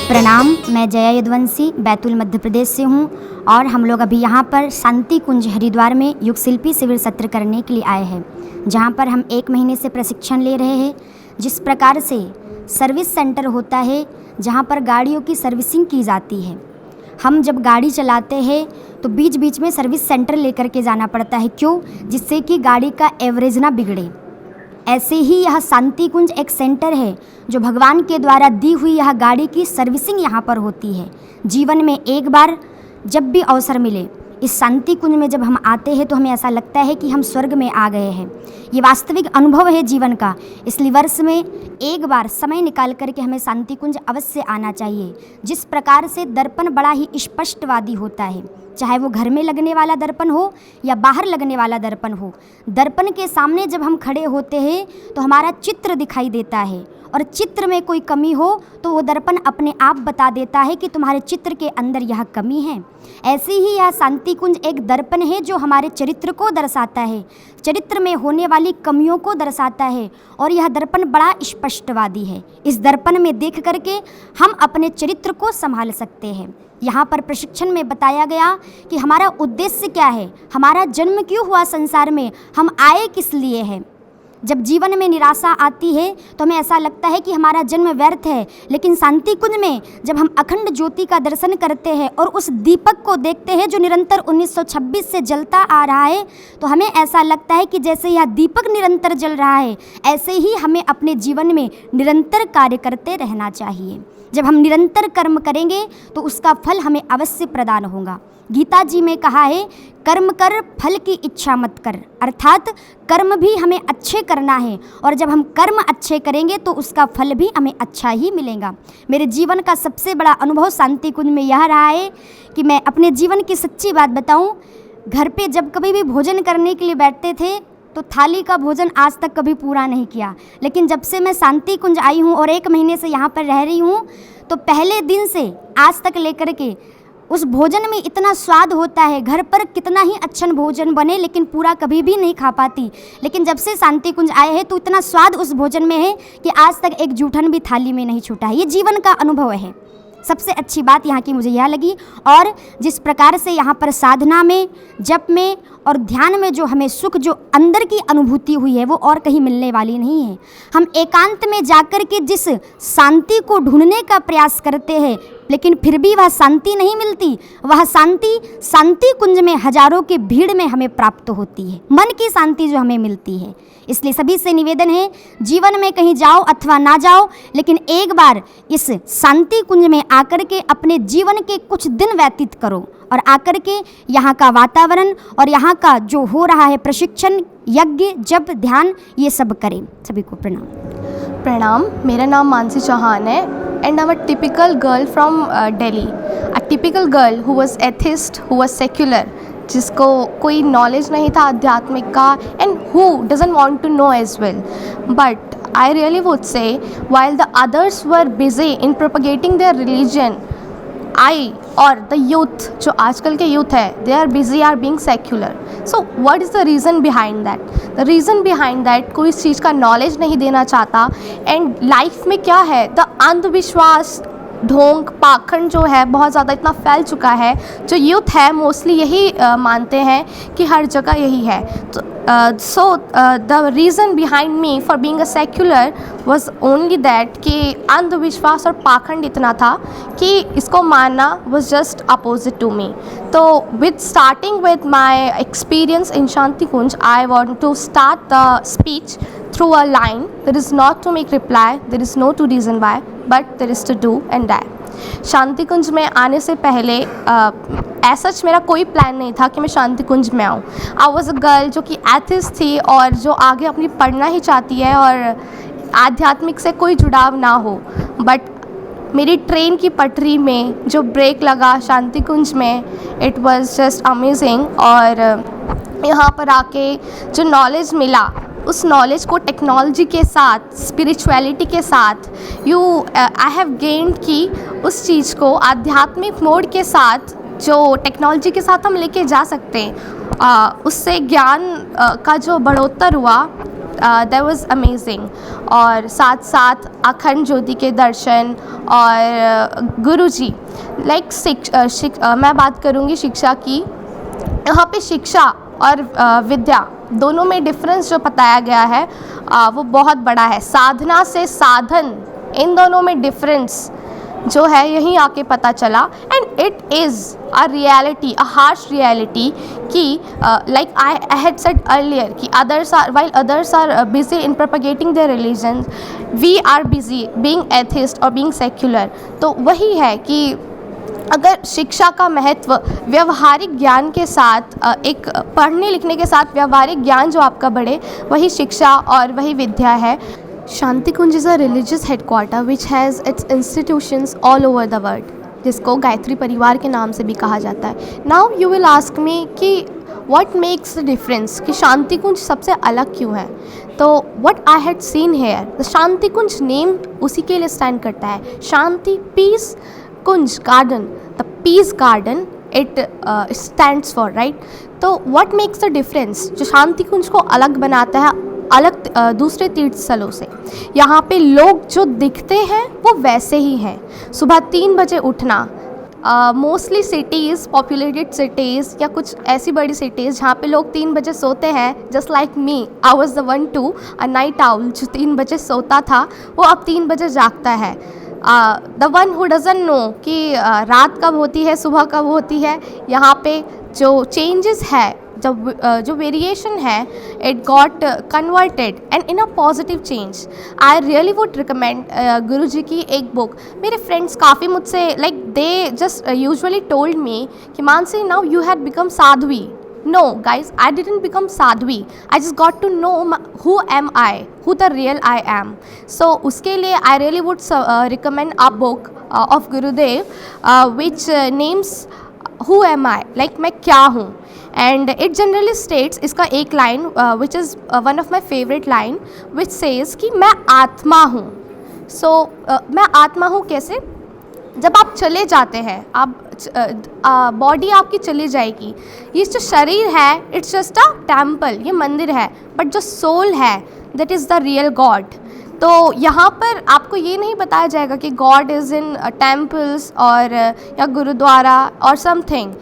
प्रणाम, मैं जया यदुवंशी बैतूल मध्य प्रदेश से हूँ और हम लोग अभी यहाँ पर शांति कुंज हरिद्वार में युग शिल्पी शिविर सत्र करने के लिए आए हैं, जहाँ पर हम 1 महीने से प्रशिक्षण ले रहे हैं। जिस प्रकार से सर्विस सेंटर होता है जहाँ पर गाड़ियों की सर्विसिंग की जाती है, हम जब गाड़ी चलाते हैं तो बीच बीच में सर्विस सेंटर लेकर के जाना पड़ता है। क्यों? जिससे कि गाड़ी का एवरेज ना बिगड़े। ऐसे ही यह शांति कुंज एक सेंटर है जो भगवान के द्वारा दी हुई यह गाड़ी की सर्विसिंग यहाँ पर होती है। जीवन में एक बार जब भी अवसर मिले इस शांति कुंज में जब हम आते हैं तो हमें ऐसा लगता है कि हम स्वर्ग में आ गए हैं। ये वास्तविक अनुभव है जीवन का, इसलिए वर्ष में एक बार समय निकाल करके हमें शांति कुंज अवश्य आना चाहिए। जिस प्रकार से दर्पण बड़ा ही स्पष्टवादी होता है, चाहे वो घर में लगने वाला दर्पण हो या बाहर लगने वाला दर्पण हो, दर्पण के सामने जब हम खड़े होते हैं तो हमारा चित्र दिखाई देता है और चित्र में कोई कमी हो तो वो दर्पण अपने आप बता देता है कि तुम्हारे चित्र के अंदर यह कमी है। ऐसे ही यह शांति कुंज एक दर्पण है जो हमारे चरित्र को दर्शाता है, चरित्र में होने वाली कमियों को दर्शाता है और यह दर्पण बड़ा स्पष्टवादी है। इस दर्पण में देख करके हम अपने चरित्र को संभाल सकते हैं। यहाँ पर प्रशिक्षण में बताया गया कि हमारा उद्देश्य क्या है, हमारा जन्म क्यों हुआ संसार में, हम आए किस लिए हैं। जब जीवन में निराशा आती है तो हमें ऐसा लगता है कि हमारा जन्म व्यर्थ है, लेकिन शांति कुंज में जब हम अखंड ज्योति का दर्शन करते हैं और उस दीपक को देखते हैं जो निरंतर 1926 से जलता आ रहा है, तो हमें ऐसा लगता है कि जैसे यह दीपक निरंतर जल रहा है, ऐसे ही हमें अपने जीवन में निरंतर कार्य करते रहना चाहिए। जब हम निरंतर कर्म करेंगे तो उसका फल हमें अवश्य प्रदान होगा। गीता जी में कहा है, कर्म कर फल की इच्छा मत कर, अर्थात कर्म भी हमें अच्छे करना है और जब हम कर्म अच्छे करेंगे तो उसका फल भी हमें अच्छा ही मिलेगा। मेरे जीवन का सबसे बड़ा अनुभव शांति कुंज में यह रहा है कि मैं अपने जीवन की सच्ची बात बताऊं, घर पे जब कभी भी भोजन करने के लिए बैठते थे तो थाली का भोजन आज तक कभी पूरा नहीं किया, लेकिन जब से मैं शांति कुंज आई हूँ और 1 महीने से यहाँ पर रह रही हूँ तो पहले दिन से आज तक लेकर के उस भोजन में इतना स्वाद होता है। घर पर कितना ही अच्छा भोजन बने लेकिन पूरा कभी भी नहीं खा पाती, लेकिन जब से शांति कुंज आए हैं तो इतना स्वाद उस भोजन में है कि आज तक एक जूठन भी थाली में नहीं छूटा है। ये जीवन का अनुभव है। सबसे अच्छी बात यहाँ की मुझे यह लगी। और जिस प्रकार से यहाँ पर साधना में, जप में और ध्यान में जो हमें सुख, जो अंदर की अनुभूति हुई है वो और कहीं मिलने वाली नहीं है। हम एकांत में जाकर के जिस शांति को ढूंढने का प्रयास करते हैं लेकिन फिर भी वह शांति नहीं मिलती, वह शांति शांति कुंज में हजारों की भीड़ में हमें प्राप्त होती है, मन की शांति जो हमें मिलती है। इसलिए सभी से निवेदन है, जीवन में कहीं जाओ अथवा ना जाओ, लेकिन एक बार इस शांति कुंज में आकर के अपने जीवन के कुछ दिन व्यतीत करो और आकर के यहाँ का वातावरण और यहाँ का जो हो रहा है प्रशिक्षण, यज्ञ, जप, ध्यान, ये सब करें। सभी को प्रणाम। मेरा नाम मानसी चौहान है and I'm a typical girl from Delhi, a typical girl who was atheist, who was secular, जिसको कोई नॉलेज नहीं था आध्यात्मिक का and who doesn't want to know as well. But I really would say while the others were busy in propagating their religion, I और the youth, जो आजकल के youth है, they are busy are being secular. So what is the reason behind that? The reason behind that कोई इस चीज़ का knowledge नहीं देना चाहता and life में क्या है, the अंधविश्वास, ढोंग, पाखंड जो है बहुत ज़्यादा इतना फैल चुका है। जो यूथ है मोस्टली यही मानते हैं कि हर जगह यही है। तो so the reason behind me for being a secular was only that कि अंधविश्वास और पाखंड इतना था कि इसको मानना was just opposite to me. तो with starting with my experience in Shanti Kunj, I want to start the speech through a line. There is not to make reply, there is no to reason why, but there is to do and die. शांति कुंज में आने से पहले ऐसा मेरा कोई plan नहीं था कि मैं शांति कुंज में आऊँ। आई वॉज अ गर्ल जो कि एथिस्ट थी और जो आगे अपनी पढ़ना ही चाहती है और आध्यात्मिक से कोई जुड़ाव ना हो। बट मेरी ट्रेन की पटरी में जो ब्रेक लगा शांति कुंज में, इट वॉज जस्ट अमेजिंग। और यहाँ पर आके जो नॉलेज मिला, उस नॉलेज को टेक्नोलॉजी के साथ, स्पिरिचुअलिटी के साथ आई हैव गेन्ड कि उस चीज़ को आध्यात्मिक मोड के साथ जो टेक्नोलॉजी के साथ हम लेके जा सकते हैं, उससे ज्ञान का जो बढ़ोत्तर हुआ, दैट वाज अमेजिंग। और साथ साथ अखंड ज्योति के दर्शन और गुरुजी लाइक मैं बात करूँगी शिक्षा की। यहाँ पे शिक्षा और विद्या दोनों में डिफरेंस जो बताया गया है वो बहुत बड़ा है। साधना से साधन, इन दोनों में डिफरेंस जो है यहीं आके पता चला। And it is a reality, a harsh reality कि like I had said earlier कि others are busy in propagating their religion, we are busy being atheist और बीइंग सेक्युलर। तो वही है कि अगर शिक्षा का महत्व व्यवहारिक ज्ञान के साथ एक पढ़ने लिखने के साथ व्यवहारिक ज्ञान जो आपका बढ़े, वही शिक्षा और वही विद्या है। Shanti Kunj is a religious headquarter which has its institutions all over the world, जिसको गायत्री परिवार के नाम से भी कहा जाता है। Now you will ask me कि व्हाट मेक्स द डिफरेंस, कि शांति कुंज सबसे अलग क्यों है। तो what I had seen here, the Shanti Kunj name उसी के लिए स्टैंड करता है। Shanti, peace, Kunj garden, the peace garden it stands for, right. तो व्हाट मेक्स द डिफरेंस, जो शांति कुंज को अलग बनाता है अलग दूसरे तीर्थ स्थलों से, यहाँ पे लोग जो दिखते हैं वो वैसे ही हैं। सुबह 3 बजे उठना, मोस्टली सिटीज़, पॉपुलेटेड सिटीज़ या कुछ ऐसी बड़ी सिटीज़ जहाँ पे लोग 3 बजे सोते हैं, just like me, I was the one too a night owl जो 3 बजे सोता था वो अब 3 बजे जागता है। The one who doesn't know कि रात कब होती है सुबह कब होती है, यहाँ पे जो चेंजेस है, जो वेरिएशन है, it got converted and in a positive change. I really would recommend Guruji की एक बुक। मेरे फ्रेंड्स काफ़ी मुझसे like they just usually told me कि Mansi now you had become sadhvi. No, guys, I didn't become sadhvi. I just got to know who am I, who the real I am. So उसके लिए I really would recommend a book of Gurudev which names who am I, like मैं क्या हूँ. And it generally states, इसका एक line which is one of my favorite line which says कि मैं आत्मा हूँ. So मैं आत्मा हूँ कैसे? जब आप चले जाते हैं, आप बॉडी आपकी चली जाएगी, ये जो शरीर है इट्स जस्ट अ टेम्पल, ये मंदिर है, बट जो सोल है that is the real God. तो यहाँ पर आपको ये नहीं बताया जाएगा कि गॉड इज़ इन टेम्पल्स और या गुरुद्वारा और something.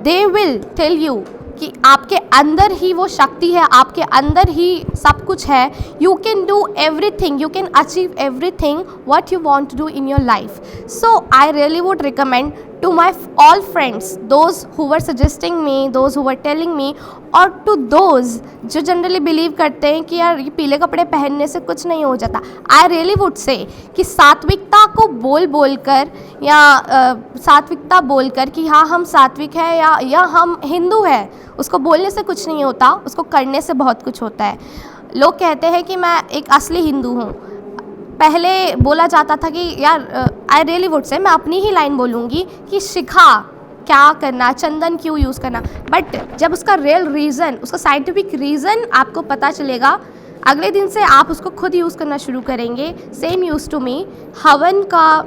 They will tell you कि आपके अंदर ही वो शक्ति है, आपके अंदर ही सब कुछ है। You can do everything, you can achieve everything what you want to do in your life. So I really would recommend to my all friends, those who were suggesting me, those who were telling me, और to those जो generally believe करते हैं कि यार ये पीले कपड़े पहनने से कुछ नहीं हो जाता। आई रियली वुड से कि सात्विकता को बोल कर या सात्विकता बोलकर कि हाँ हम सात्विक हैं या हम हिंदू हैं, उसको बोलने से कुछ नहीं होता, उसको करने से बहुत कुछ होता है। लोग कहते हैं कि मैं एक असली हिंदू हूँ। पहले बोला जाता था कि यार आई रियली वुड से, मैं अपनी ही लाइन बोलूँगी कि शिखा क्या करना, चंदन क्यों यूज़ करना, बट जब उसका रियल रीज़न, उसका साइंटिफिक रीज़न आपको पता चलेगा, अगले दिन से आप उसको खुद यूज़ करना शुरू करेंगे। सेम यूज़ टू मी, हवन का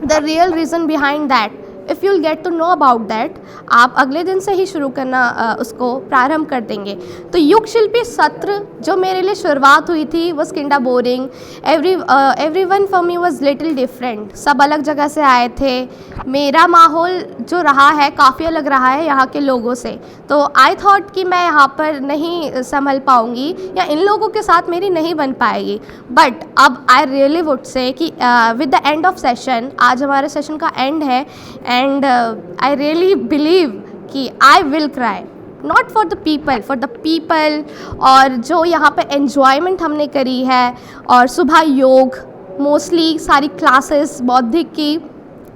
the real reason behind that, if you'll get to know about that, आप अगले दिन से ही शुरू करना उसको प्रारंभ कर देंगे। तो युग शिल्पी सत्र जो मेरे लिए शुरुआत हुई थी was kinda boring. Every one for me was little different, सब अलग जगह से आए थे। मेरा माहौल जो रहा है काफ़ी अलग रहा है यहाँ के लोगों से। तो आई थॉट कि मैं यहाँ पर नहीं संभल पाऊँगी या इन लोगों के साथ मेरी नहीं बन पाएगी। बट अब आई रियली वुड से कि with the end of session, आज हमारे सेशन का एंड है, एंड आई रियली बिलीव कि I will cry, not for the people और जो यहाँ पे एन्जॉयमेंट हमने करी है, और सुबह योग, मोस्टली सारी क्लासेस बौद्धिक की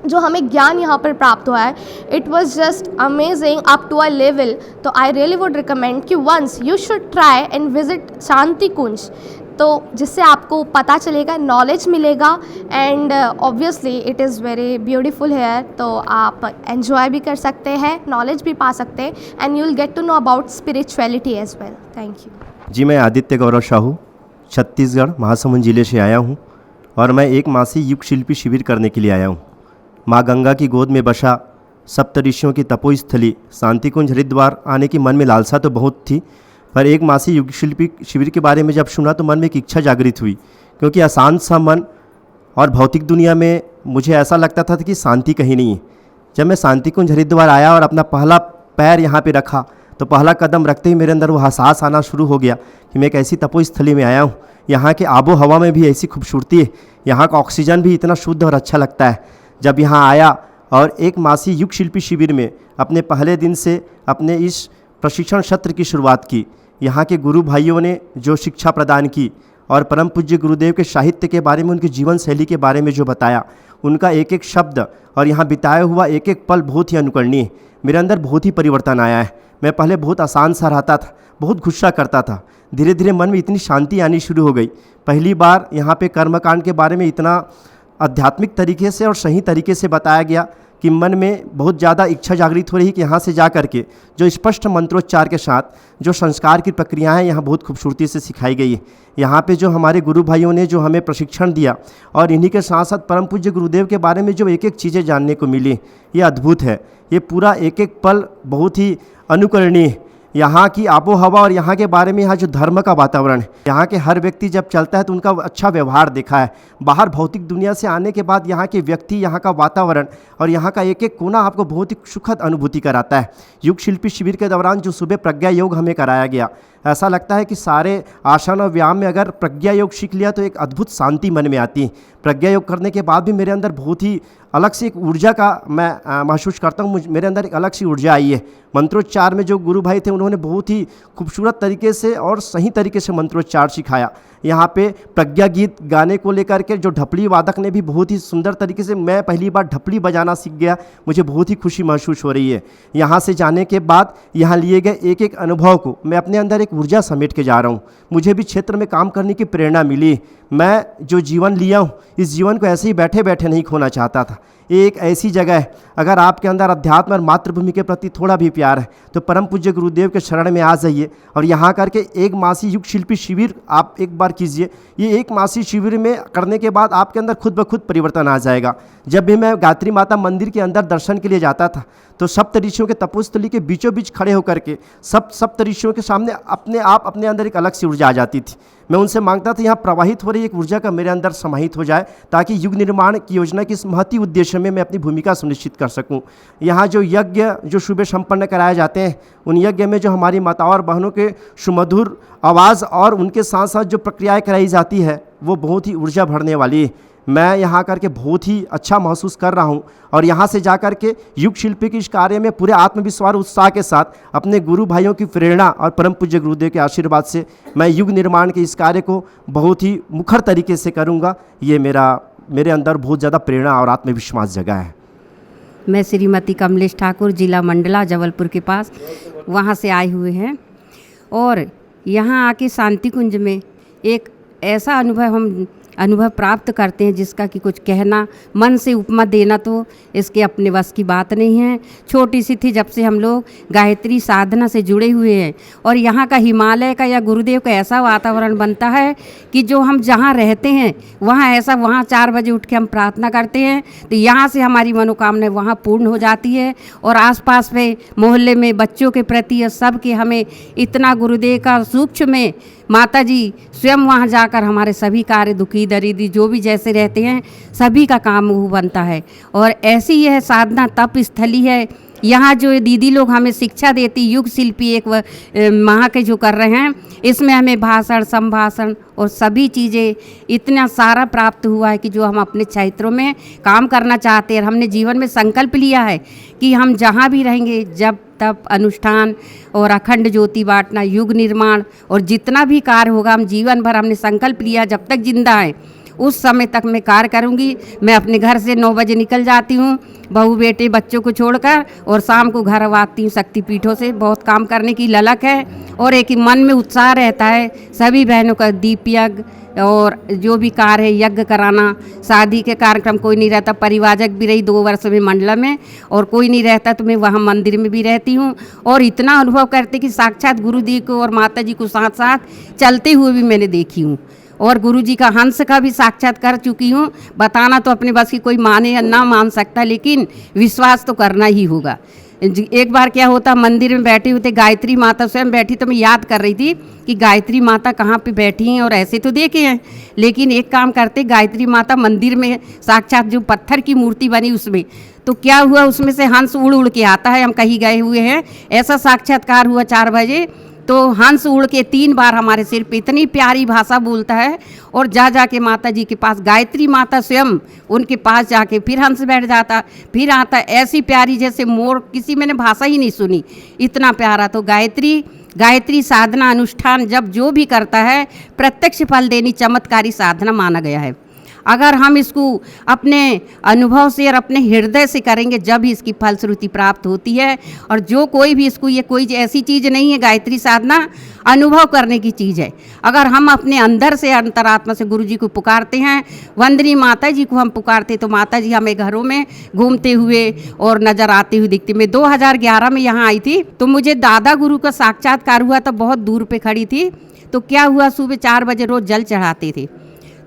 जो हमें ज्ञान यहाँ पर प्राप्त हुआ है, it was just amazing up to a level. तो आई रियली वुड रिकमेंड कि once you should try and visit Shanti Kunj, तो जिससे आपको पता चलेगा, नॉलेज मिलेगा, and obviously it is very beautiful here. तो आप एन्जॉय भी कर सकते हैं, नॉलेज भी पा सकते हैं, and you will get to know about spirituality as well. Thank you ji. मैं आदित्य गौरव साहू छत्तीसगढ़ महासमुंद ज़िले से आया हूँ और मैं एक मासी युग शिल्पी शिविर करने के लिए आया हूँ। माँ गंगा की गोद में बसा सप्तऋषियों की तपोस्थली शांति कुंज हरिद्वार आने की मन में लालसा तो बहुत थी, पर एक मासिक युग शिल्पी शिविर के बारे में जब सुना तो मन में एक इच्छा जागृत हुई, क्योंकि अशांत सा मन और भौतिक दुनिया में मुझे ऐसा लगता था कि शांति कहीं नहीं है। जब मैं शांति कुंज हरिद्वार आया और अपना पहला पैर यहाँ पे रखा तो पहला कदम रखते ही मेरे अंदर वो एहसास आना शुरू हो गया कि मैं एक ऐसी तपोस्थली में आया हूँ। यहाँ के आबो हवा में भी ऐसी खूबसूरती है, यहाँ का ऑक्सीजन भी इतना शुद्ध और अच्छा लगता है। जब यहाँ आया और एक मासिक युग शिल्पी शिविर में अपने पहले दिन से अपने इस प्रशिक्षण सत्र की शुरुआत की, यहाँ के गुरु भाइयों ने जो शिक्षा प्रदान की और परम पूज्य गुरुदेव के साहित्य के बारे में, उनकी जीवन शैली के बारे में जो बताया, उनका एक एक शब्द और यहाँ बिताया हुआ एक एक पल बहुत ही अनुकरणीय। मेरे अंदर बहुत ही परिवर्तन आया है। मैं पहले बहुत आसान सा रहता था, बहुत गुस्सा करता था, धीरे धीरे मन में इतनी शांति आनी शुरू हो गई। पहली बार यहाँ पे कर्मकांड के बारे में इतना आध्यात्मिक तरीके से और सही तरीके से बताया गया कि मन में बहुत ज़्यादा इच्छा जागृत हो रही कि यहाँ से जा कर के जो स्पष्ट मंत्रोच्चार के साथ जो संस्कार की प्रक्रियाएं यहाँ बहुत खूबसूरती से सिखाई गई है। यहाँ पे जो हमारे गुरु भाइयों ने जो हमें प्रशिक्षण दिया और इन्हीं के साथ साथ परम पूज्य गुरुदेव के बारे में जो एक एक चीज़ें जानने को मिली, ये अद्भुत है। ये पूरा एक एक पल बहुत ही अनुकरणीय। यहाँ की आबो हवा और यहाँ के बारे में, यहाँ जो धर्म का वातावरण है, यहाँ के हर व्यक्ति जब चलता है तो उनका अच्छा व्यवहार देखा है। बाहर भौतिक दुनिया से आने के बाद यहाँ के व्यक्ति, यहाँ का वातावरण और यहाँ का एक एक कोना आपको बहुत ही सुखद अनुभूति कराता है। युग शिल्पी शिविर के दौरान जो सुबह प्रज्ञा योग हमें कराया गया, ऐसा लगता है कि सारे आसन और व्यायाम में अगर प्रज्ञा योग सीख लिया तो एक अद्भुत शांति मन में आती है। प्रज्ञा योग करने के बाद भी मेरे अंदर बहुत ही अलग से एक ऊर्जा का मैं महसूस करता हूँ। मेरे अंदर एक अलग सी ऊर्जा आई है। मंत्रोच्चार में जो गुरु भाई थे उन्होंने बहुत ही खूबसूरत तरीके से और सही तरीके से मंत्रोच्चार सिखाया। यहाँ पे प्रज्ञा गीत गाने को लेकर के जो ढपली वादक ने भी बहुत ही सुंदर तरीके से, मैं पहली बार ढपली बजाना सीख गया, मुझे बहुत ही खुशी महसूस हो रही है। यहाँ से जाने के बाद यहाँ लिए गए एक एक अनुभव को मैं अपने अंदर एक ऊर्जा समेट के जा रहा हूँ। मुझे भी क्षेत्र में काम करने की प्रेरणा मिली। मैं जो जीवन लिया हूँ, इस जीवन को ऐसे ही बैठे बैठे नहीं खोना चाहता था। ये एक ऐसी जगह है, अगर आपके अंदर अध्यात्म और मातृभूमि के प्रति थोड़ा भी प्यार है तो परम पूज्य गुरुदेव के शरण में आ जाइए और यहाँ करके एक मासिक युग शिल्पी शिविर आप एक बार कीजिए। ये एक मासिक शिविर में करने के बाद आपके अंदर खुद ब खुद परिवर्तन आ जाएगा। जब भी मैं गायत्री माता मंदिर के अंदर दर्शन के लिए जाता था तो सप्त ऋषियों के तपोस्थली के बीचों बीच खड़े होकर के सप्त ऋषियों के सामने अपने आप अपने अंदर एक अलग सी ऊर्जा आ जाती थी। मैं उनसे मांगता था यहाँ प्रवाहित हो रही एक ऊर्जा का मेरे अंदर समाहित हो जाए, ताकि युग निर्माण की योजना के इस महती उद्देश्य में मैं अपनी भूमिका सुनिश्चित कर सकूँ। यहाँ जो यज्ञ जो सुबह संपन्न कराए जाते हैं, उन यज्ञ में जो हमारी माताओं और बहनों के सुमधुर आवाज़ और उनके साथ साथ जो प्रक्रियाएँ कराई जाती है वो बहुत ही ऊर्जा भरने वाली है। मैं यहाँ करके बहुत ही अच्छा महसूस कर रहा हूँ और यहाँ से जा कर के युग शिल्पी के इस कार्य में पूरे आत्मविश्वास उत्साह के साथ अपने गुरु भाइयों की प्रेरणा और परम पूज्य गुरुदेव के आशीर्वाद से मैं युग निर्माण के इस कार्य को बहुत ही मुखर तरीके से करूँगा। ये मेरे अंदर बहुत ज़्यादा प्रेरणा और आत्मविश्वास जगा है। मैं श्रीमती कमलेश ठाकुर, जिला मंडला जबलपुर के पास, वहाँ से आए हुए हैं और यहाँ आके शांति कुंज में एक ऐसा अनुभव प्राप्त करते हैं जिसका कि कुछ कहना, मन से उपमा देना तो इसके अपने वश की बात नहीं है। छोटी सी थी जब से हम लोग गायत्री साधना से जुड़े हुए हैं और यहाँ का हिमालय का या गुरुदेव का ऐसा वातावरण बनता है कि जो हम जहाँ रहते हैं वहाँ 4 बजे उठ के हम प्रार्थना करते हैं तो यहाँ से हमारी मनोकामना वहाँ पूर्ण हो जाती है। और आसपास में मोहल्ले में बच्चों के प्रति सब के हमें इतना गुरुदेव का सूक्ष्म में माता जी स्वयं वहाँ जाकर हमारे सभी कार्य, दुखी दरिद्री जो भी जैसे रहते हैं सभी का काम वो बनता है। और ऐसी यह साधना तप स्थली है। यहाँ जो दीदी लोग हमें शिक्षा देती, युग शिल्पी एक माह के जो कर रहे हैं, इसमें हमें भाषण, संभाषण और सभी चीज़ें इतना सारा प्राप्त हुआ है कि जो हम अपने क्षेत्रों में काम करना चाहते हैं। हमने जीवन में संकल्प लिया है कि हम जहाँ भी रहेंगे, जब तप अनुष्ठान और अखंड ज्योति बांटना, युग निर्माण और जितना भी कार्य होगा, हम जीवन भर हमने संकल्प लिया जब तक जिंदा है उस समय तक मैं कार्य करूंगी। मैं अपने घर से 9 बजे निकल जाती हूँ, बहू बेटे बच्चों को छोड़कर, और शाम को घर आती हूँ। शक्तिपीठों से बहुत काम करने की ललक है और एक मन में उत्साह रहता है। सभी बहनों का दीप यज्ञ और जो भी कार्य है यज्ञ कराना, शादी के कार्यक्रम कोई नहीं रहता, परिवाजक भी रही 2 वर्ष में मंडला में, और कोई नहीं रहता तो मैं वहाँ मंदिर में भी रहती हूँ और इतना अनुभव करते कि साक्षात गुरुदेव को और माता जी को साथ साथ चलते हुए भी मैंने देखी हूँ और गुरु जी का हंस का भी साक्षात कर चुकी हूँ। बताना तो अपने बस की कोई माने या ना मान सकता, लेकिन विश्वास तो करना ही होगा। एक बार क्या होता, मंदिर में बैठे होते, गायत्री माता स्वयं बैठी, तो मैं याद कर रही थी कि गायत्री माता कहाँ पे बैठी हैं, और ऐसे तो देखे हैं, लेकिन एक काम करते, गायत्री माता मंदिर में साक्षात जो पत्थर की मूर्ति बनी उसमें, तो क्या हुआ, उसमें से हंस उड़ उड़ के आता है, हम कहीं गए हुए हैं, ऐसा साक्षात्कार हुआ 4 बजे, तो हंस उड़ के 3 बार हमारे सिर पे, इतनी प्यारी भाषा बोलता है, और जा के माता जी के पास, गायत्री माता स्वयं उनके पास जाके फिर हंस बैठ जाता, फिर आता, ऐसी प्यारी जैसे मोर, किसी मैंने भाषा ही नहीं सुनी, इतना प्यारा। तो गायत्री साधना अनुष्ठान जब जो भी करता है, प्रत्यक्ष फल देनी चमत्कारी साधना माना गया है। अगर हम इसको अपने अनुभव से और अपने हृदय से करेंगे, जब ही इसकी फलश्रुति प्राप्त होती है। और जो कोई भी इसको, ये कोई ऐसी चीज़ नहीं है, गायत्री साधना अनुभव करने की चीज़ है। अगर हम अपने अंदर से, अंतरात्मा से गुरु जी को पुकारते हैं, वंदनी माता जी को हम पुकारते, तो माता जी हमें घरों में घूमते हुए और नज़र आते हुए दिखती। मैं 2011 में यहाँ आई थी, तो मुझे दादा गुरु का साक्षात्कार हुआ, तो बहुत दूर पे खड़ी थी। तो क्या हुआ, सुबह 4 बजे रोज़ जल चढ़ाते थे,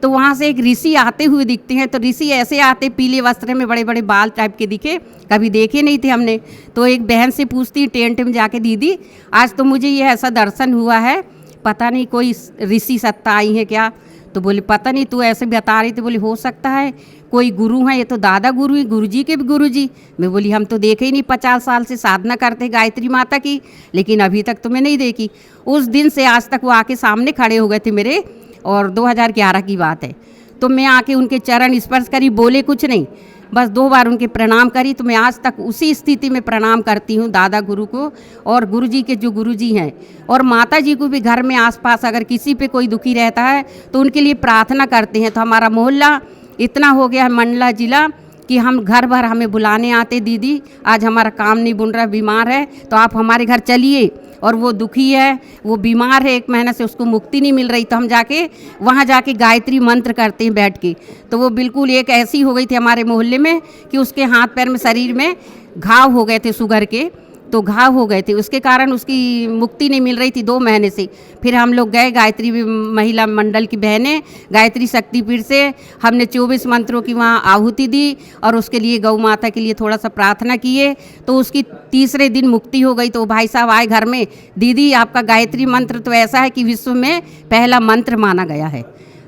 तो वहाँ से एक ऋषि आते हुए दिखते हैं। तो ऋषि ऐसे आते, पीले वस्त्र में, बड़े बड़े बाल टाइप के दिखे, कभी देखे नहीं थे हमने। तो एक बहन से पूछती टेंट में जाके, दीदी आज तो मुझे ये ऐसा दर्शन हुआ है, पता नहीं कोई ऋषि सत्ता आई है क्या? तो बोले पता नहीं, तू ऐसे बता रही थी। बोली हो सकता है कोई गुरु हैं, ये तो दादा गुरु ही, गुरु जी के भी गुरु जी। मैं बोली हम तो देखे ही नहीं, 50 साल से साधना करते गायत्री माता की, लेकिन अभी तक तो मैं नहीं देखी। उस दिन से आज तक वो आके सामने खड़े हो गए थे मेरे, और 2011 की बात है। तो मैं आके उनके चरण स्पर्श करी, बोले कुछ नहीं, बस 2 बार उनके प्रणाम करी। तो मैं आज तक उसी स्थिति में प्रणाम करती हूँ दादा गुरु को, और गुरु जी के जो गुरु जी हैं, और माता जी को भी घर में आसपास अगर किसी पे कोई दुखी रहता है तो उनके लिए प्रार्थना करते हैं। तो हमारा मोहल्ला इतना हो गया है, मंडला जिला, कि हम घर भर हमें बुलाने आते, दीदी आज हमारा काम नहीं बन रहा, बीमार है, तो आप हमारे घर चलिए। और वो दुखी है, वो बीमार है, 1 महीना से उसको मुक्ति नहीं मिल रही, तो हम जाके वहाँ जाके गायत्री मंत्र करते हैं बैठ के। तो वो बिल्कुल एक ऐसी हो गई थी हमारे मोहल्ले में कि उसके हाथ पैर में, शरीर में घाव हो गए थे, शुगर के, तो घाव हो गए थे, उसके कारण उसकी मुक्ति नहीं मिल रही थी 2 महीने से। फिर हम लोग गए, गायत्री महिला मंडल की बहनें, गायत्री शक्तिपीठ से हमने 24 मंत्रों की वहाँ आहुति दी, और उसके लिए गौ माता के लिए थोड़ा सा प्रार्थना किए, तो उसकी तीसरे दिन मुक्ति हो गई। तो भाई साहब आए घर में, दीदी आपका गायत्री मंत्र तो ऐसा है कि विश्व में पहला मंत्र माना गया है,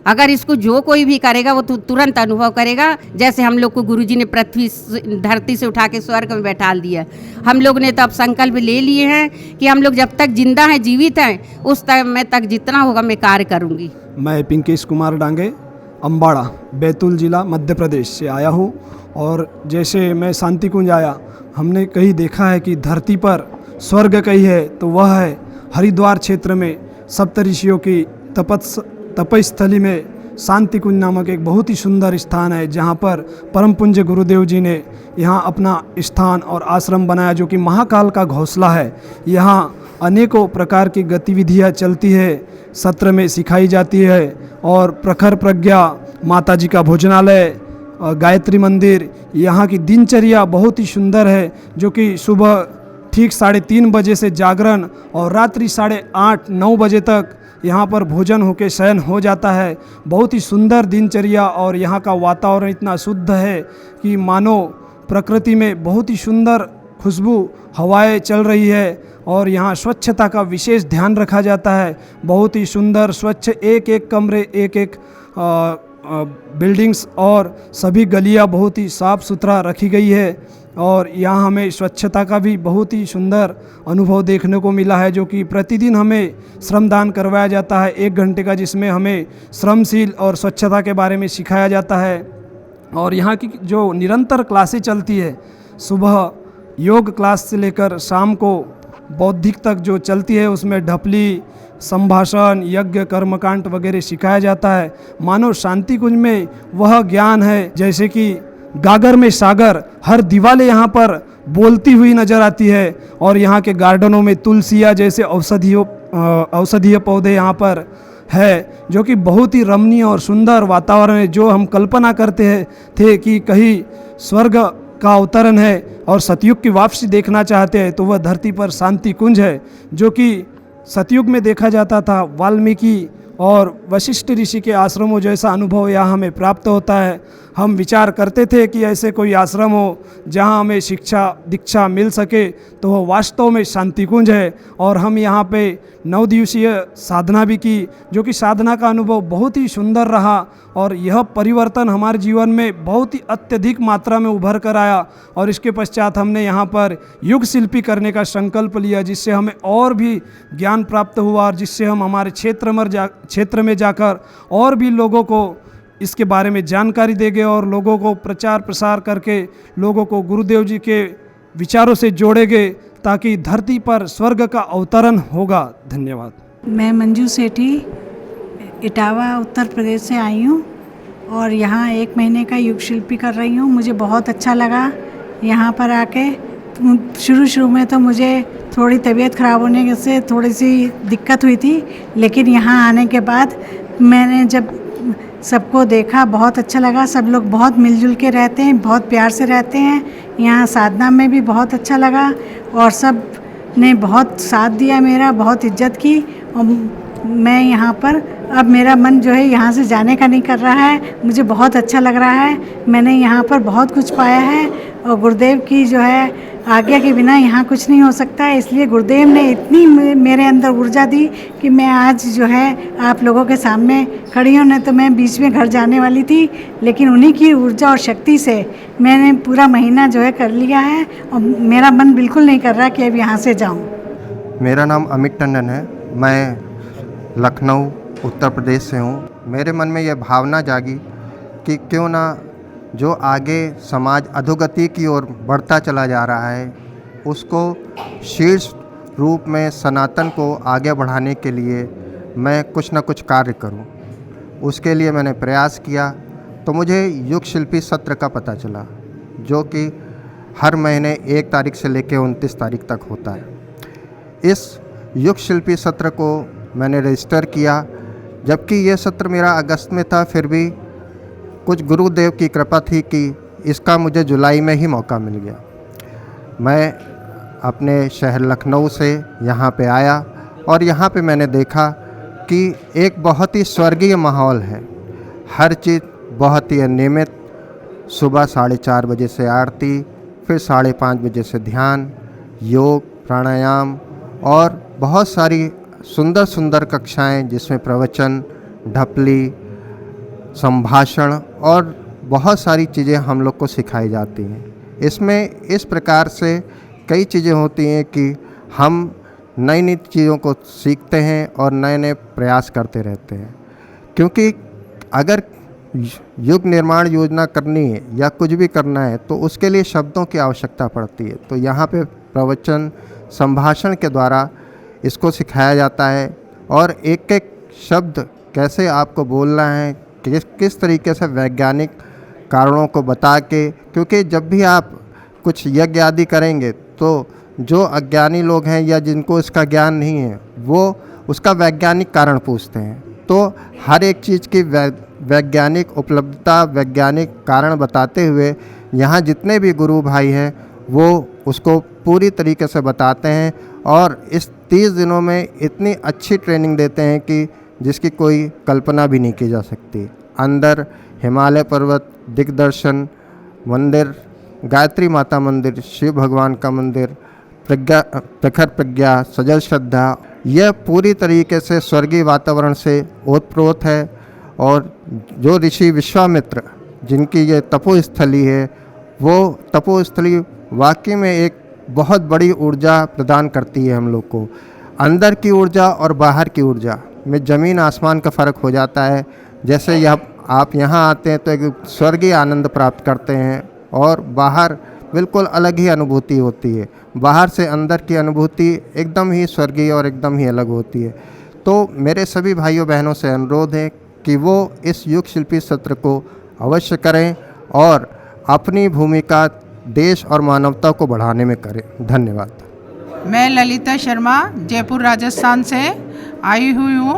अगर इसको जो कोई भी करेगा वो तो तुरंत अनुभव करेगा। जैसे हम लोग को गुरुजी ने पृथ्वी धरती से उठा के स्वर्ग में बैठा दिया, हम लोग ने तो अब संकल्प ले लिए हैं कि हम लोग जब तक जिंदा हैं, जीवित हैं, उस समय तक जितना होगा मैं कार्य करूंगी। मैं पिंकेश कुमार डांगे, अम्बाड़ा, बैतूल जिला, मध्य प्रदेश से आया हूँ। और जैसे मैं शांति कुंज आया, हमने कहीं देखा है कि धरती पर स्वर्ग कहीं है तो वह है हरिद्वार क्षेत्र में सप्तऋषियों की तपस्थली में शांति कुंज नामक एक बहुत ही सुंदर स्थान है, जहाँ पर परम पूज्य गुरुदेव जी ने यहाँ अपना स्थान और आश्रम बनाया, जो कि महाकाल का घोंसला है। यहाँ अनेकों प्रकार की गतिविधियाँ चलती है, सत्र में सिखाई जाती है, और प्रखर प्रज्ञा, माता जी का भोजनालय, गायत्री मंदिर, यहाँ की दिनचर्या बहुत ही सुंदर है, जो कि सुबह ठीक 3:30 बजे से जागरण और रात्रि 8:30-9 बजे तक यहाँ पर भोजन होके शयन हो जाता है। बहुत ही सुंदर दिनचर्या, और यहाँ का वातावरण इतना शुद्ध है कि मानो प्रकृति में बहुत ही सुंदर खुशबू हवाएं चल रही है। और यहाँ स्वच्छता का विशेष ध्यान रखा जाता है, बहुत ही सुंदर स्वच्छ, एक कमरे, एक बिल्डिंग्स और सभी गलियाँ बहुत ही साफ़ सुथरा रखी गई है। और यहाँ हमें स्वच्छता का भी बहुत ही सुंदर अनुभव देखने को मिला है, जो कि प्रतिदिन हमें श्रमदान करवाया जाता है 1 घंटे का, जिसमें हमें श्रमशील और स्वच्छता के बारे में सिखाया जाता है। और यहाँ की जो निरंतर क्लासें चलती है, सुबह योग क्लास से लेकर शाम को बौद्धिक तक जो चलती है, उसमें ढपली, संभाषण, यज्ञ, कर्मकांड वगैरह सिखाया जाता है। मानो शांति कुंज में वह ज्ञान है जैसे कि गागर में सागर, हर दीवारें यहाँ पर बोलती हुई नजर आती है। और यहाँ के गार्डनों में तुलसिया जैसे औषधीय पौधे यहाँ पर है, जो कि बहुत ही रमणीय और सुंदर वातावरण है, जो हम कल्पना करते थे कि कहीं स्वर्ग का अवतरण है और सतयुग की वापसी देखना चाहते हैं, तो वह धरती पर शांति कुंज है, जो कि सतयुग में देखा जाता था। वाल्मीकि और वशिष्ठ ऋषि के आश्रमों जैसा अनुभव यहाँ हमें प्राप्त होता है। हम विचार करते थे कि ऐसे कोई आश्रम हो जहाँ हमें शिक्षा दीक्षा मिल सके, तो वह वास्तव में शांति कुंज है। और हम यहाँ पे 9 दिवसीय साधना भी की, जो कि साधना का अनुभव बहुत ही सुंदर रहा और यह परिवर्तन हमारे जीवन में बहुत ही अत्यधिक मात्रा में उभर कर आया। और इसके पश्चात हमने यहाँ पर युग शिल्पी करने का संकल्प लिया, जिससे हमें और भी ज्ञान प्राप्त हुआ और जिससे हम हमारे क्षेत्र में जाकर और भी लोगों को इसके बारे में जानकारी देंगे और लोगों को प्रचार प्रसार करके लोगों को गुरुदेव जी के विचारों से जोड़ेंगे, ताकि धरती पर स्वर्ग का अवतरण होगा। धन्यवाद। मैं मंजू सेठी इटावा उत्तर प्रदेश से आई हूँ और यहाँ 1 महीने का युग शिल्पी कर रही हूँ। मुझे बहुत अच्छा लगा यहाँ पर आके। शुरू में तो मुझे थोड़ी तबीयत ख़राब होने से थोड़ी सी दिक्कत हुई थी, लेकिन यहाँ आने के बाद मैंने जब सबको देखा बहुत अच्छा लगा। सब लोग बहुत मिलजुल के रहते हैं, बहुत प्यार से रहते हैं। यहाँ साधना में भी बहुत अच्छा लगा और सब ने बहुत साथ दिया मेरा, बहुत इज्जत की। और मैं यहाँ पर अब मेरा मन जो है यहाँ से जाने का नहीं कर रहा है। मुझे बहुत अच्छा लग रहा है। मैंने यहाँ पर बहुत कुछ पाया है और गुरुदेव की जो है आज्ञा के बिना यहाँ कुछ नहीं हो सकता है। इसलिए गुरुदेव ने इतनी मेरे अंदर ऊर्जा दी कि मैं आज जो है आप लोगों के सामने खड़ी हूँ। नहीं तो मैं बीच में घर जाने वाली थी, लेकिन उन्हीं की ऊर्जा और शक्ति से मैंने पूरा महीना जो है कर लिया है और मेरा मन बिल्कुल नहीं कर रहा कि अब यहाँ से जाऊँ। मेरा नाम अमित टंडन है। मैं लखनऊ उत्तर प्रदेश से हूँ। मेरे मन में यह भावना जागी कि क्यों ना जो आगे समाज अधोगति की ओर बढ़ता चला जा रहा है, उसको शीर्ष रूप में सनातन को आगे बढ़ाने के लिए मैं कुछ न कुछ कार्य करूं। उसके लिए मैंने प्रयास किया तो मुझे युग शिल्पी सत्र का पता चला, जो कि हर महीने 1 तारीख से लेकर 29 तारीख तक होता है। इस युग शिल्पी सत्र को मैंने रजिस्टर किया, जबकि यह सत्र मेरा अगस्त में था। फिर भी कुछ गुरुदेव की कृपा थी कि इसका मुझे जुलाई में ही मौका मिल गया। मैं अपने शहर लखनऊ से यहाँ पे आया और यहाँ पे मैंने देखा कि एक बहुत ही स्वर्गीय माहौल है। हर चीज़ बहुत ही नियमित। सुबह 4:30 बजे से आरती, फिर 5:30 बजे से ध्यान, योग, प्राणायाम और बहुत सारी सुंदर सुंदर कक्षाएं, जिसमें प्रवचन, ढपली, संभाषण और बहुत सारी चीज़ें हम लोग को सिखाई जाती हैं। इसमें इस प्रकार से कई चीज़ें होती हैं कि हम नई नई चीज़ों को सीखते हैं और नए नए प्रयास करते रहते हैं। क्योंकि अगर युग निर्माण योजना करनी है या कुछ भी करना है तो उसके लिए शब्दों की आवश्यकता पड़ती है। तो यहाँ पे प्रवचन, संभाषण के द्वारा इसको सिखाया जाता है और एक एक शब्द कैसे आपको बोलना है, किस तरीके से वैज्ञानिक कारणों को बता के। क्योंकि जब भी आप कुछ यज्ञ आदि करेंगे तो जो अज्ञानी लोग हैं या जिनको इसका ज्ञान नहीं है, वो उसका वैज्ञानिक कारण पूछते हैं। तो हर एक चीज़ की वैज्ञानिक उपलब्धता, वैज्ञानिक कारण बताते हुए यहाँ जितने भी गुरु भाई हैं वो उसको पूरी तरीके से बताते हैं और इस 30 दिनों में इतनी अच्छी ट्रेनिंग देते हैं कि जिसकी कोई कल्पना भी नहीं की जा सकती। अंदर हिमालय पर्वत, दिग्दर्शन मंदिर, गायत्री माता मंदिर, शिव भगवान का मंदिर, प्रखर प्रज्ञा, सजल श्रद्धा, यह पूरी तरीके से स्वर्गीय वातावरण से ओतप्रोत है। और जो ऋषि विश्वामित्र जिनकी ये तपोस्थली है, वो तपोस्थली वाकई में एक बहुत बड़ी ऊर्जा प्रदान करती है हम लोग को। अंदर की ऊर्जा और बाहर की ऊर्जा में ज़मीन आसमान का फ़र्क हो जाता है। जैसे यह आप यहाँ आते हैं तो एक स्वर्गीय आनंद प्राप्त करते हैं और बाहर बिल्कुल अलग ही अनुभूति होती है। बाहर से अंदर की अनुभूति एकदम ही स्वर्गीय और एकदम ही अलग होती है। तो मेरे सभी भाइयों बहनों से अनुरोध है कि वो इस युग शिल्पी सत्र को अवश्य करें और अपनी भूमिका देश और मानवता को बढ़ाने में करें। धन्यवाद। मैं ललिता शर्मा जयपुर राजस्थान से आई हुई हूँ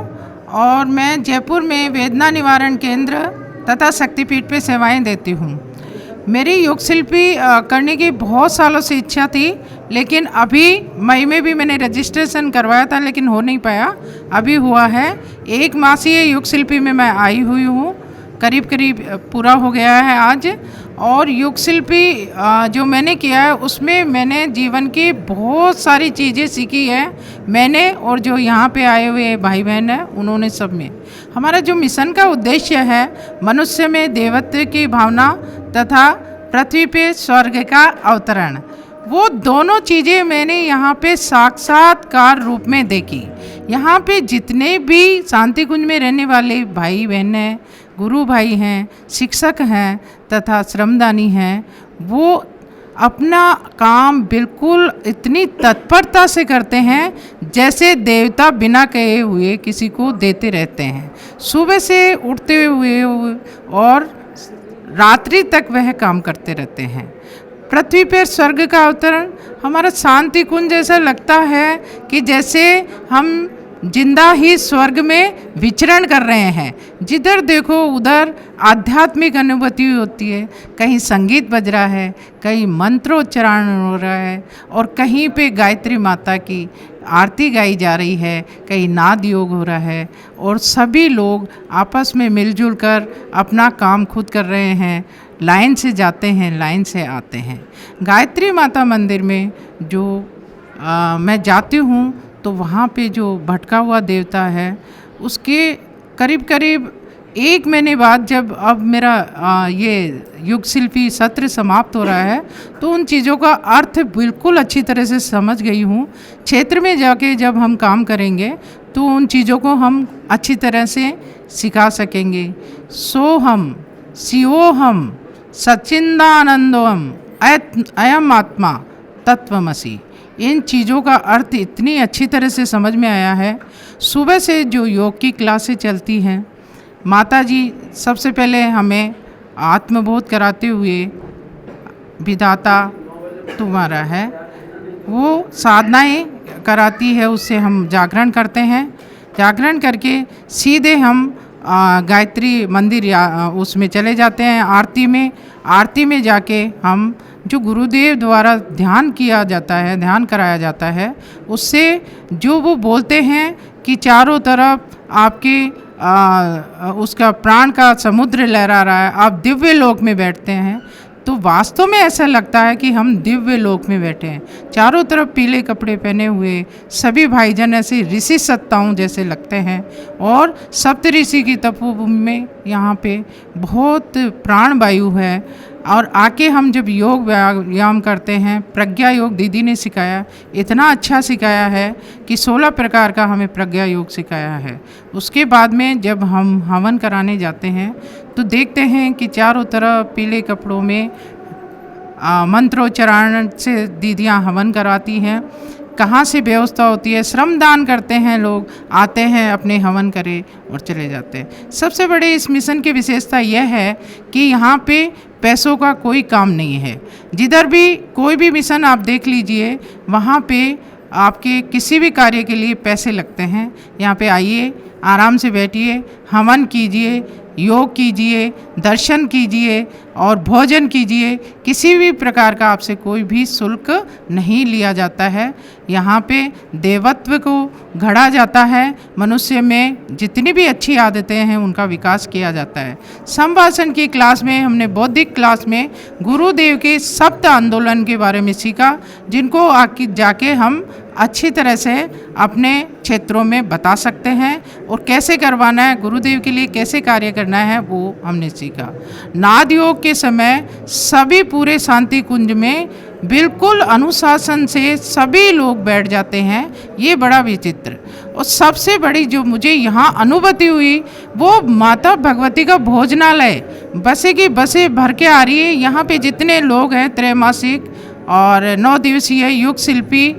और मैं जयपुर में वेदना निवारण केंद्र तथा शक्तिपीठ पे सेवाएं देती हूँ। मेरी योग शिल्पी करने की बहुत सालों से इच्छा थी। लेकिन अभी मई में भी मैंने रजिस्ट्रेशन करवाया था लेकिन हो नहीं पाया, अभी हुआ है। 1 मासीय युग शिल्पी में मैं आई हुई हूँ, करीब करीब पूरा हो गया है आज। और युग शिल्पी जो मैंने किया है उसमें मैंने जीवन की बहुत सारी चीज़ें सीखी है मैंने, और जो यहाँ पे आए हुए भाई बहन हैं उन्होंने सब में। हमारा जो मिशन का उद्देश्य है मनुष्य में देवत्व की भावना तथा पृथ्वी पे स्वर्ग का अवतरण, वो दोनों चीज़ें मैंने यहाँ पे साक्षात्कार रूप में देखी। यहाँ पे जितने भी शांति कुंज में रहने वाले भाई बहन हैं, गुरु भाई हैं, शिक्षक हैं तथा श्रमदानी हैं, वो अपना काम बिल्कुल इतनी तत्परता से करते हैं जैसे देवता बिना कहे हुए किसी को देते रहते हैं। सुबह से उठते हुए और रात्रि तक वह काम करते रहते हैं। पृथ्वी पर स्वर्ग का अवतरण, हमारा शांति कुंज ऐसा लगता है कि जैसे हम जिंदा ही स्वर्ग में विचरण कर रहे हैं। जिधर देखो उधर आध्यात्मिक अनुभूति होती है, कहीं संगीत बज रहा है, कहीं मंत्रोच्चारण हो रहा है, और कहीं पे गायत्री माता की आरती गाई जा रही है, कहीं नाद योग हो रहा है, और सभी लोग आपस में मिलजुल कर अपना काम खुद कर रहे हैं। लाइन से जाते हैं, लाइन से आते हैं। गायत्री माता मंदिर में जो मैं जाती हूँ तो वहाँ पे जो भटका हुआ देवता है उसके करीब करीब 1 महीने बाद जब अब मेरा ये युग शिल्पी सत्र समाप्त हो रहा है तो उन चीज़ों का अर्थ बिल्कुल अच्छी तरह से समझ गई हूँ। क्षेत्र में जाके जब हम काम करेंगे तो उन चीज़ों को हम अच्छी तरह से सिखा सकेंगे। सोहम शिवोहम सच्चिदानंदोहम अयम आत्मा तत्वमसि, इन चीज़ों का अर्थ इतनी अच्छी तरह से समझ में आया है। सुबह से जो योग की क्लासें चलती हैं, माता जी सबसे पहले हमें आत्मबोध कराते हुए विधाता तुम्हारा है, वो साधनाएं कराती है, उससे हम जागरण करते हैं। जागरण करके सीधे हम गायत्री मंदिर या उसमें चले जाते हैं आरती में। आरती में जाके हम जो गुरुदेव द्वारा ध्यान किया जाता है, ध्यान कराया जाता है, उससे जो वो बोलते हैं कि चारों तरफ आपके उसका प्राण का समुद्र लहरा रहा है, आप दिव्य लोक में बैठते हैं, तो वास्तव में ऐसा लगता है कि हम दिव्य लोक में बैठे हैं। चारों तरफ पीले कपड़े पहने हुए सभी भाईजन ऐसे ऋषि सत्ताओं जैसे लगते हैं, और सप्त ऋषि की तपोभूमि में यहाँ पे बहुत प्राण वायु है। और आके हम जब योग व्यायाम करते हैं, प्रज्ञा योग दीदी ने सिखाया, इतना अच्छा सिखाया है कि 16 प्रकार का हमें प्रज्ञा योग सिखाया है। उसके बाद में जब हम हवन कराने जाते हैं तो देखते हैं कि चारों तरफ पीले कपड़ों में मंत्रोच्चारण से दीदियाँ हवन कराती हैं। कहाँ से व्यवस्था होती है, श्रमदान करते हैं, लोग आते हैं अपने हवन करे और चले जाते हैं। सबसे बड़ी इस मिशन की विशेषता यह है कि यहाँ पे पैसों का कोई काम नहीं है। जिधर भी कोई भी मिशन आप देख लीजिए, वहाँ पे आपके किसी भी कार्य के लिए पैसे लगते हैं। यहाँ पे आइए, आराम से बैठिए, हवन कीजिए, योग कीजिए, दर्शन कीजिए और भोजन कीजिए। किसी भी प्रकार का आपसे कोई भी शुल्क नहीं लिया जाता है। यहाँ पे देवत्व को गढ़ा जाता है, मनुष्य में जितनी भी अच्छी आदतें हैं उनका विकास किया जाता है। संभाषण की क्लास में हमने बौद्धिक क्लास में गुरुदेव के सप्त आंदोलन के बारे में सीखा, जिनको आके जाके हम अच्छी तरह से अपने क्षेत्रों में बता सकते हैं और कैसे करवाना है, गुरुदेव के लिए कैसे कार्य करना है, वो हमने सीखा। नाद योग के समय सभी पूरे शांति कुंज में बिल्कुल अनुशासन से सभी लोग बैठ जाते हैं। ये बड़ा विचित्र और सबसे बड़ी जो मुझे यहाँ अनुभूति हुई वो माता भगवती का भोजनालय, बसें की बसें भर के आ रही है। यहाँ पे जितने लोग हैं त्रैमासिक और 9 दिवसीय युग शिल्पी,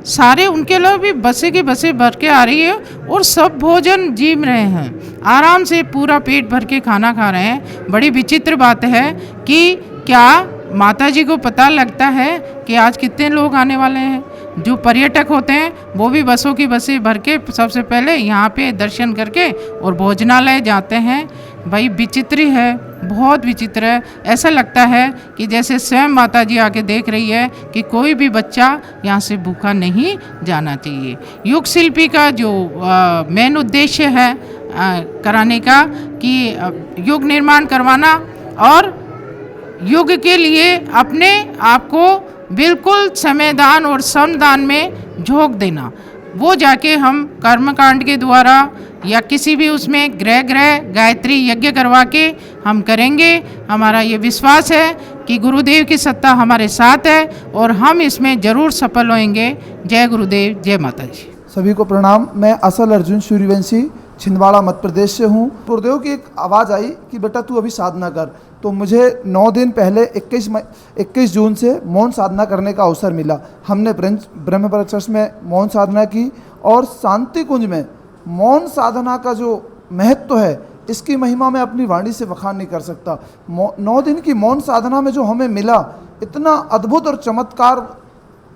सारे उनके अलावा भी बसें की बसें भर के आ रही है और सब भोजन जीम रहे हैं, आराम से पूरा पेट भर के खाना खा रहे हैं। बड़ी विचित्र बात है कि क्या माता जी को पता लगता है कि आज कितने लोग आने वाले हैं। जो पर्यटक होते हैं वो भी बसों की बसें भर के सबसे पहले यहाँ पे दर्शन करके और भोजनालय जाते हैं। भाई विचित्र है। बहुत विचित्र है। ऐसा लगता है कि जैसे स्वयं माता जी आके देख रही है कि कोई भी बच्चा यहाँ से भूखा नहीं जाना चाहिए। युग शिल्पी का जो मेन उद्देश्य है कराने का कि युग निर्माण करवाना और युग के लिए अपने आप को बिल्कुल समयदान और श्रमदान में झोंक देना। वो जाके हम कर्मकांड के द्वारा या किसी भी उसमें ग्रह गायत्री यज्ञ करवा के हम करेंगे। हमारा ये विश्वास है कि गुरुदेव की सत्ता हमारे साथ है और हम इसमें ज़रूर सफल होंगे। जय गुरुदेव, जय माता जी। सभी को प्रणाम। मैं असल अर्जुन सूर्यवंशी छिंदवाड़ा मध्य प्रदेश से हूँ। गुरुदेव की एक आवाज़ आई कि बेटा तू अभी साधना कर, तो मुझे 9 दिन पहले 21 जून से मौन साधना करने का अवसर मिला। हमने ब्रह्म वर्चस्व में मौन साधना की और शांति कुंज में मौन साधना का जो महत्व है इसकी महिमा मैं अपनी वाणी से बखान नहीं कर सकता। 9 दिन की मौन साधना में जो हमें मिला, इतना अद्भुत और चमत्कार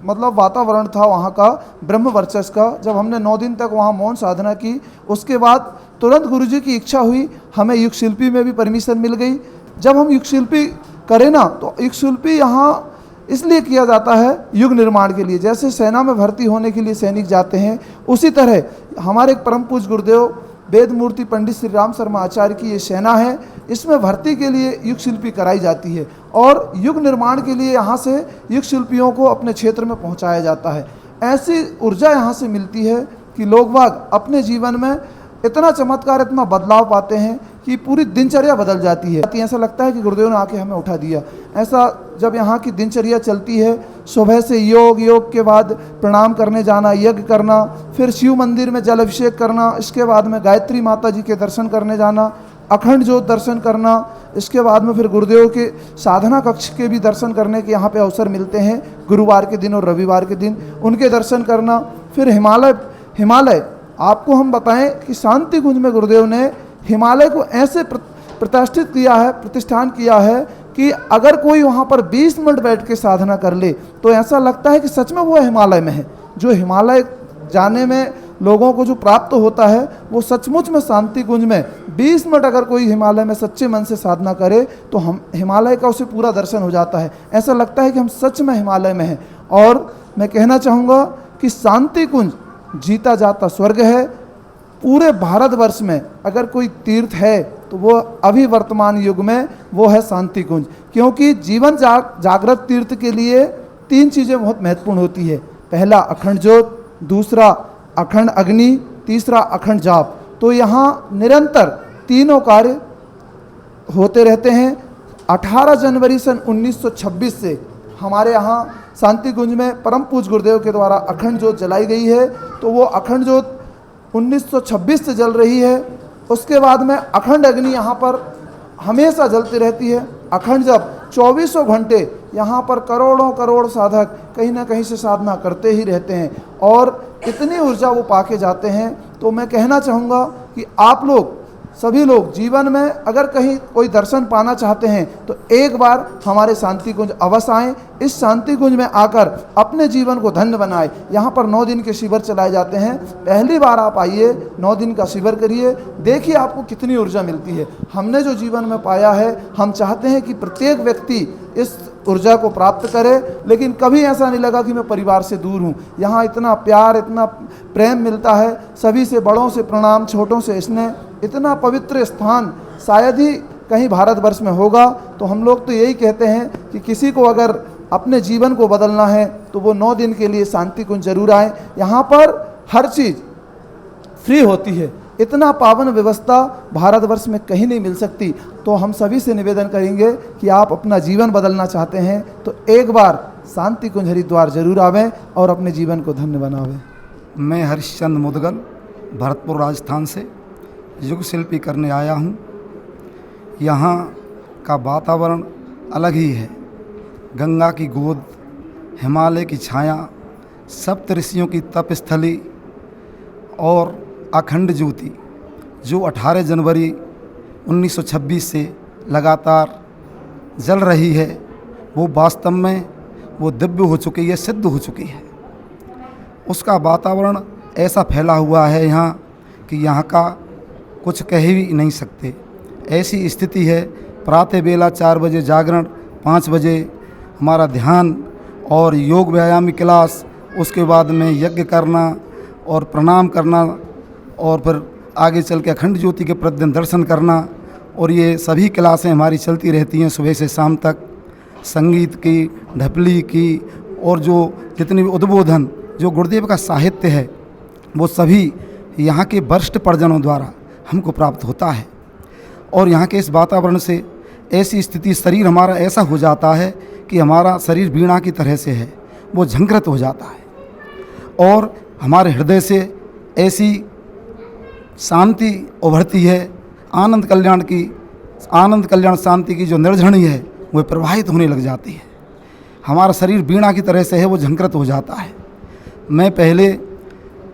मतलब वातावरण था वहाँ का ब्रह्म वर्चस्व का। जब हमने 9 दिन तक वहाँ मौन साधना की, उसके बाद तुरंत गुरुजी की इच्छा हुई, हमें युग शिल्पी में भी परमिशन मिल गई। जब हम युग शिल्पी करें ना, तो युग शिल्पी यहाँ इसलिए किया जाता है युग निर्माण के लिए। जैसे सेना में भर्ती होने के लिए सैनिक जाते हैं, उसी तरह हमारे परम पूज्य गुरुदेव वेद मूर्ति पंडित श्री राम शर्मा आचार्य की ये सेना है, इसमें भर्ती के लिए युग शिल्पी कराई जाती है और युग निर्माण के लिए यहाँ से युग शिल्पियों को अपने क्षेत्र में पहुँचाया जाता है। ऐसी ऊर्जा यहाँ से मिलती है कि लोग बाग अपने जीवन में इतना चमत्कार, इतना बदलाव पाते हैं कि पूरी दिनचर्या बदल जाती है। ऐसा लगता है कि गुरुदेव ने आके हमें उठा दिया। ऐसा जब यहाँ की दिनचर्या चलती है, सुबह से योग के बाद प्रणाम करने जाना, यज्ञ करना, फिर शिव मंदिर में जल अभिषेक करना, इसके बाद में गायत्री माता जी के दर्शन करने जाना, अखंड ज्योत दर्शन करना, इसके बाद में फिर गुरुदेव के साधना कक्ष के भी दर्शन करने के यहाँ पे अवसर मिलते हैं गुरुवार के दिन और रविवार के दिन, उनके दर्शन करना। फिर हिमालय आपको हम बताएं कि शांति कुंज में गुरुदेव ने हिमालय को ऐसे प्रतिष्ठान किया है कि अगर कोई वहाँ पर 20 मिनट बैठ के साधना कर ले तो ऐसा लगता है कि सच में वो हिमालय में है। जो हिमालय जाने में लोगों को जो प्राप्त होता है, वो सचमुच में शांति कुंज में 20 मिनट अगर कोई हिमालय में सच्चे मन से साधना करे तो हम हिमालय का उसे पूरा दर्शन हो जाता है। ऐसा लगता है कि हम सच में हिमालय में हैं। और मैं कहना चाहूँगा कि शांति कुंज जीता जाता स्वर्ग है। पूरे भारतवर्ष में अगर कोई तीर्थ है तो वो अभी वर्तमान युग में वो है शांति कुंज, क्योंकि जीवन जागृत तीर्थ के लिए 3 चीज़ें बहुत महत्वपूर्ण होती है। पहला अखंड ज्योत, दूसरा अखंड अग्नि, तीसरा अखंड जाप। तो यहाँ निरंतर तीनों कार्य होते रहते हैं। 18 जनवरी सन 1926 से हमारे यहाँ शांति कुंज में परम पूज्य गुरुदेव के द्वारा अखंड ज्योत जलाई गई है। तो वो अखंड ज्योत 1926 से जल रही है। उसके बाद में अखंड अग्नि यहाँ पर हमेशा जलती रहती है। अखंड जप 24 घंटे यहाँ पर करोड़ साधक कहीं ना कहीं से साधना करते ही रहते हैं और इतनी ऊर्जा वो पाके जाते हैं। तो मैं कहना चाहूँगा कि आप लोग सभी लोग जीवन में अगर कहीं कोई दर्शन पाना चाहते हैं तो एक बार हमारे शांति कुंज अवश्य आएँ। इस शांति कुंज में आकर अपने जीवन को धन्य बनाए। यहाँ पर 9 दिन के शिविर चलाए जाते हैं। पहली बार आप आइए, 9 दिन का शिविर करिए, देखिए आपको कितनी ऊर्जा मिलती है। हमने जो जीवन में पाया है, हम चाहते हैं कि प्रत्येक व्यक्ति इस ऊर्जा को प्राप्त करे, लेकिन कभी ऐसा नहीं लगा कि मैं परिवार से दूर हूँ। यहाँ इतना प्यार, इतना प्रेम मिलता है, सभी से बड़ों से प्रणाम, छोटों से स्नेह। इतना पवित्र स्थान शायद ही कहीं भारतवर्ष में होगा। तो हम लोग तो यही कहते हैं कि किसी को अगर अपने जीवन को बदलना है तो वो 9 दिन के लिए शांति कुंज जरूर आए। यहाँ पर हर चीज़ फ्री होती है। इतना पावन व्यवस्था भारतवर्ष में कहीं नहीं मिल सकती। तो हम सभी से निवेदन करेंगे कि आप अपना जीवन बदलना चाहते हैं तो एक बार शांति कुंज हरिद्वार जरूर आवें और अपने जीवन को धन्य बनावें। मैं हरिश्चंद्र मुदगल भरतपुर राजस्थान से युग शिल्पी करने आया हूँ। यहाँ का वातावरण अलग ही है। गंगा की गोद, हिमालय की छाया, सप्त ऋषियों की तपस्थली और अखंड ज्योति जो 18 जनवरी 1926 से लगातार जल रही है, वो वास्तव में वो दिव्य हो चुकी है, सिद्ध हो चुकी है। उसका वातावरण ऐसा फैला हुआ है यहाँ कि यहाँ का कुछ कह भी नहीं सकते। ऐसी स्थिति है प्रातः बेला 4 बजे जागरण, 5 बजे हमारा ध्यान और योग व्यायाम की क्लास, उसके बाद में यज्ञ करना और प्रणाम करना और फिर आगे चल के अखंड ज्योति के प्रतिदिन दर्शन करना। और ये सभी क्लासें हमारी चलती रहती हैं सुबह से शाम तक। संगीत की, ढपली की और जो जितनी भी उद्बोधन जो गुरुदेव का साहित्य है वो सभी यहाँ के वरिष्ठ परिजनों द्वारा हमको प्राप्त होता है। और यहाँ के इस वातावरण से ऐसी स्थिति, शरीर हमारा ऐसा हो जाता है कि हमारा शरीर वीणा की तरह से है, वो झंकृत हो जाता है और हमारे हृदय से ऐसी शांति उभरती है, आनंद कल्याण शांति की जो निर्झरणी है वो प्रवाहित होने लग जाती है। हमारा शरीर वीणा की तरह से है, वो झंकृत हो जाता है। मैं पहले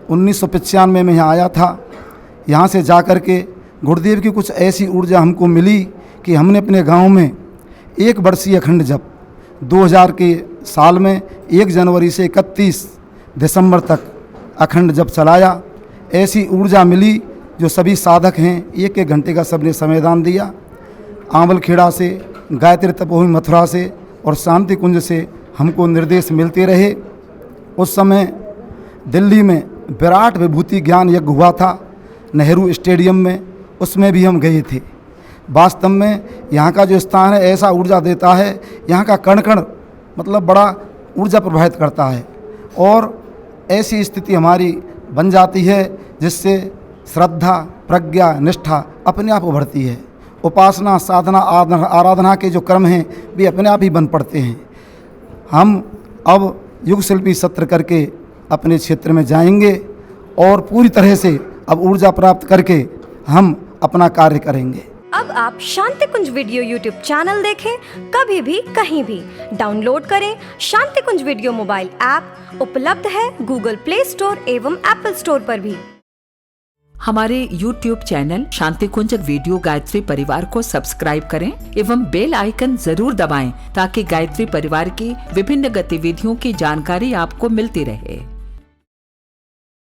1995 में यहाँ आया था। यहाँ से जा कर के गुरुदेव की कुछ ऐसी ऊर्जा हमको मिली कि हमने अपने गांव में 1 वर्षीय अखंड जप 2000 के साल में 1 जनवरी से 31 दिसंबर तक अखंड जप चलाया। ऐसी ऊर्जा मिली जो सभी साधक हैं 1-1 घंटे का सबने समयदान दिया। आंवलखेड़ा से, गायत्री तपोभूमि मथुरा से और शांति कुंज से हमको निर्देश मिलते रहे। उस समय दिल्ली में विराट विभूति ज्ञान यज्ञ हुआ था नेहरू स्टेडियम में, उसमें भी हम गए थे। वास्तव में यहाँ का जो स्थान है ऐसा ऊर्जा देता है, यहाँ का कण कण मतलब बड़ा ऊर्जा प्रभावित करता है और ऐसी स्थिति हमारी बन जाती है जिससे श्रद्धा, प्रज्ञा, निष्ठा अपने आप उभरती है। उपासना, साधना, आराधना के जो क्रम हैं वे अपने आप ही बन पड़ते हैं। हम अब युग शिल्पी सत्र करके अपने क्षेत्र में जाएंगे और पूरी तरह से अब ऊर्जा प्राप्त करके हम अपना कार्य करेंगे। अब आप शांति कुंज वीडियो यूट्यूब चैनल देखें कभी भी कहीं भी। डाउनलोड करें शांति कुंज वीडियो मोबाइल ऐप, उपलब्ध है गूगल प्ले स्टोर एवं एप्पल स्टोर पर भी। हमारे YouTube चैनल शांति कुंज वीडियो गायत्री परिवार को सब्सक्राइब करें एवं बेल आइकन जरूर दबाएं ताकि गायत्री परिवार की विभिन्न गतिविधियों की जानकारी आपको मिलती रहे।